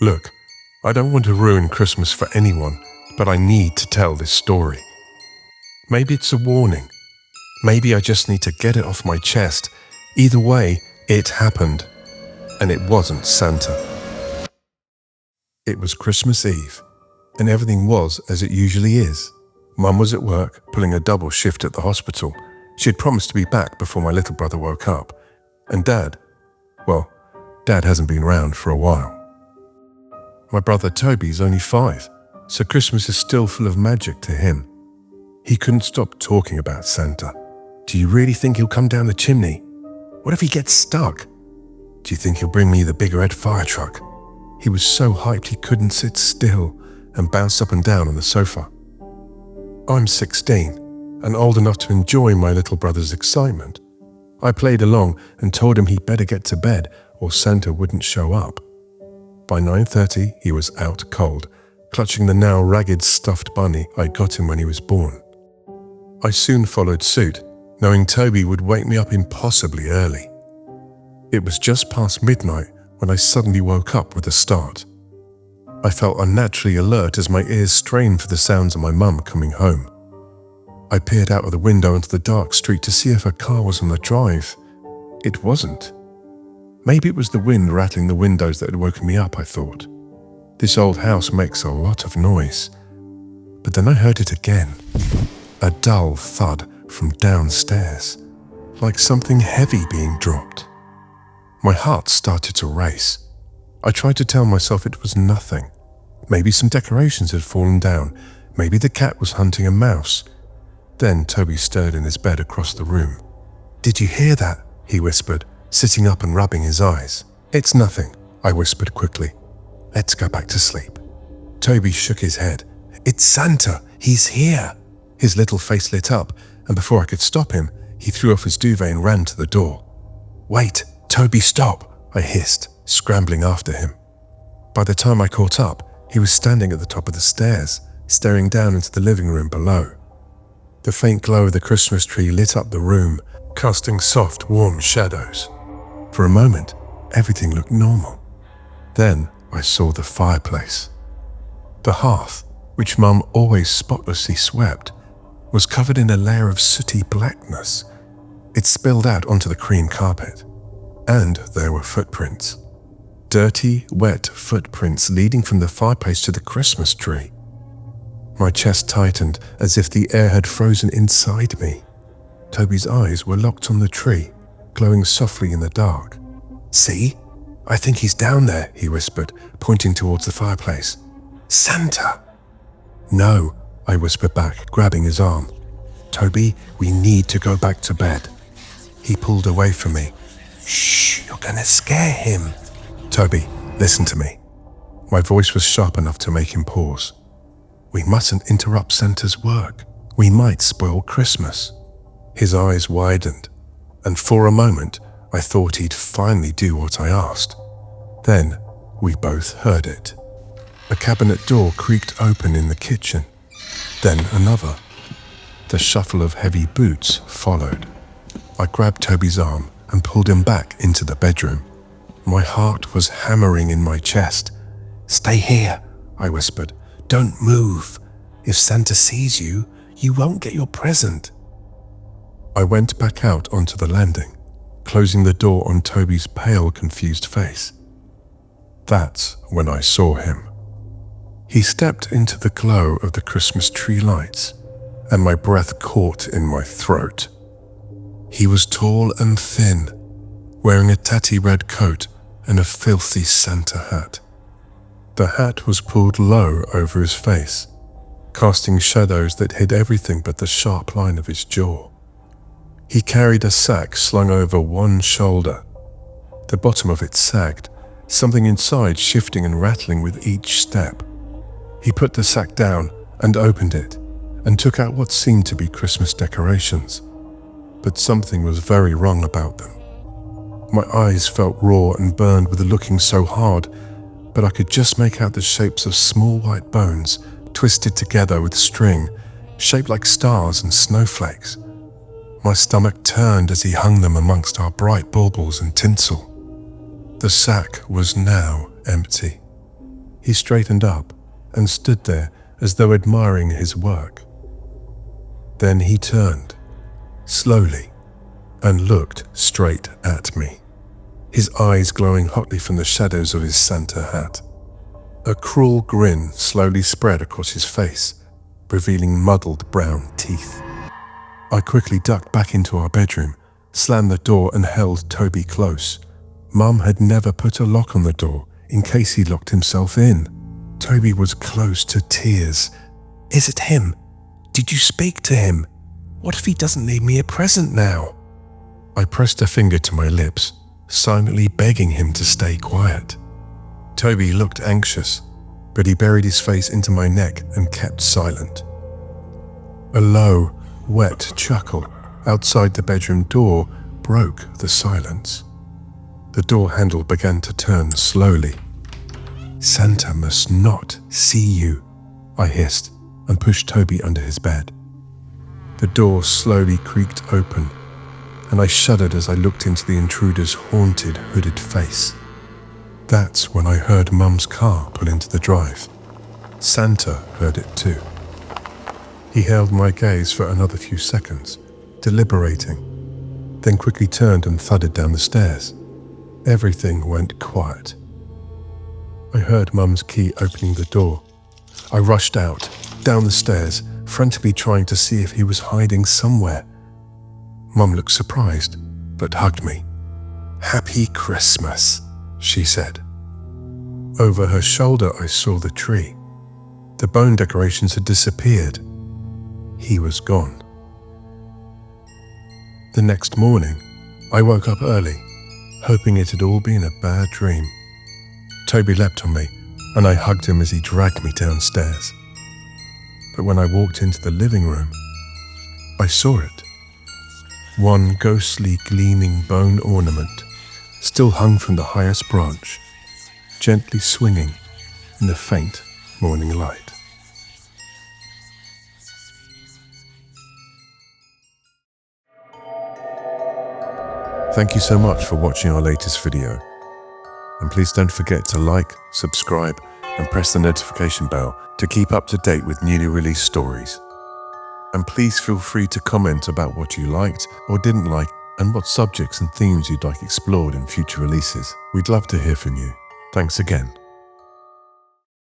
Look, I don't want to ruin Christmas for anyone, but I need to tell this story. Maybe it's a warning. Maybe I just need to get it off my chest. Either way, it happened. And it wasn't Santa. It was Christmas Eve, and everything was as it usually is. Mum was at work, pulling a double shift at the hospital. She had promised to be back before my little brother woke up. And Dad hasn't been around for a while. My brother Toby's only 5, so Christmas is still full of magic to him. He couldn't stop talking about Santa. Do you really think he'll come down the chimney? What if he gets stuck? Do you think he'll bring me the big red fire truck? He was so hyped he couldn't sit still and bounced up and down on the sofa. I'm 16 and old enough to enjoy my little brother's excitement. I played along and told him he'd better get to bed or Santa wouldn't show up. By 9:30, he was out cold, clutching the now ragged stuffed bunny I'd got him when he was born. I soon followed suit, knowing Toby would wake me up impossibly early. It was just past midnight when I suddenly woke up with a start. I felt unnaturally alert as my ears strained for the sounds of my mum coming home. I peered out of the window into the dark street to see if a car was on the drive. It wasn't. Maybe it was the wind rattling the windows that had woken me up, I thought. This old house makes a lot of noise. But then I heard it again. A dull thud from downstairs, like something heavy being dropped. My heart started to race. I tried to tell myself it was nothing. Maybe some decorations had fallen down. Maybe the cat was hunting a mouse. Then Toby stirred in his bed across the room. "Did you hear that?" he whispered, sitting up and rubbing his eyes. "It's nothing," I whispered quickly. "Let's go back to sleep." Toby shook his head. "It's Santa! He's here!" His little face lit up, and before I could stop him, he threw off his duvet and ran to the door. "Wait, Toby, stop!" I hissed, scrambling after him. By the time I caught up, he was standing at the top of the stairs, staring down into the living room below. The faint glow of the Christmas tree lit up the room, casting soft, warm shadows. For a moment, everything looked normal. Then I saw the fireplace. The hearth, which Mum always spotlessly swept, was covered in a layer of sooty blackness. It spilled out onto the cream carpet. And there were footprints. Dirty, wet footprints leading from the fireplace to the Christmas tree. My chest tightened as if the air had frozen inside me. Toby's eyes were locked on the tree, glowing softly in the dark. "See? I think he's down there," he whispered, pointing towards the fireplace. "Santa!" "No," I whispered back, grabbing his arm. "Toby, we need to go back to bed." He pulled away from me. "Shh, you're gonna scare him." "Toby, listen to me." My voice was sharp enough to make him pause. "We mustn't interrupt Santa's work. We might spoil Christmas." His eyes widened, and for a moment, I thought he'd finally do what I asked. Then, we both heard it. A cabinet door creaked open in the kitchen. Then another. The shuffle of heavy boots followed. I grabbed Toby's arm and pulled him back into the bedroom. My heart was hammering in my chest. "Stay here," I whispered. "Don't move. If Santa sees you, you won't get your present." I went back out onto the landing, closing the door on Toby's pale, confused face. That's when I saw him. He stepped into the glow of the Christmas tree lights, and my breath caught in my throat. He was tall and thin, wearing a tatty red coat and a filthy Santa hat. The hat was pulled low over his face, casting shadows that hid everything but the sharp line of his jaw. He carried a sack slung over one shoulder. The bottom of it sagged, something inside shifting and rattling with each step. He put the sack down and opened it, and took out what seemed to be Christmas decorations. But something was very wrong about them. My eyes felt raw and burned with looking so hard, but I could just make out the shapes of small white bones twisted together with string, shaped like stars and snowflakes. My stomach turned as he hung them amongst our bright baubles and tinsel. The sack was now empty. He straightened up and stood there as though admiring his work. Then he turned, slowly, and looked straight at me, his eyes glowing hotly from the shadows of his Santa hat. A cruel grin slowly spread across his face, revealing muddled brown teeth. I quickly ducked back into our bedroom, slammed the door and held Toby close. Mum had never put a lock on the door in case he locked himself in. Toby was close to tears. "Is it him? Did you speak to him? What if he doesn't leave me a present now?" I pressed a finger to my lips, silently begging him to stay quiet. Toby looked anxious, but he buried his face into my neck and kept silent. A low, wet chuckle outside the bedroom door broke the silence. The door handle began to turn slowly. "Santa must not see you," I hissed and pushed Toby under his bed. The door slowly creaked open, and I shuddered as I looked into the intruder's haunted, hooded face. That's when I heard Mum's car pull into the drive. Santa heard it too. He held my gaze for another few seconds, deliberating, then quickly turned and thudded down the stairs. Everything went quiet. I heard Mum's key opening the door. I rushed out, down the stairs, frantically trying to see if he was hiding somewhere. Mum looked surprised, but hugged me. "Happy Christmas," she said. Over her shoulder I saw the tree. The bone decorations had disappeared. He was gone. The next morning, I woke up early, hoping it had all been a bad dream. Toby leapt on me, and I hugged him as he dragged me downstairs. But when I walked into the living room, I saw it. One ghostly gleaming bone ornament still hung from the highest branch, gently swinging in the faint morning light. Thank you so much for watching our latest video. And please don't forget to like, subscribe, and press the notification bell to keep up to date with newly released stories. And please feel free to comment about what you liked or didn't like and what subjects and themes you'd like explored in future releases. We'd love to hear from you. Thanks again.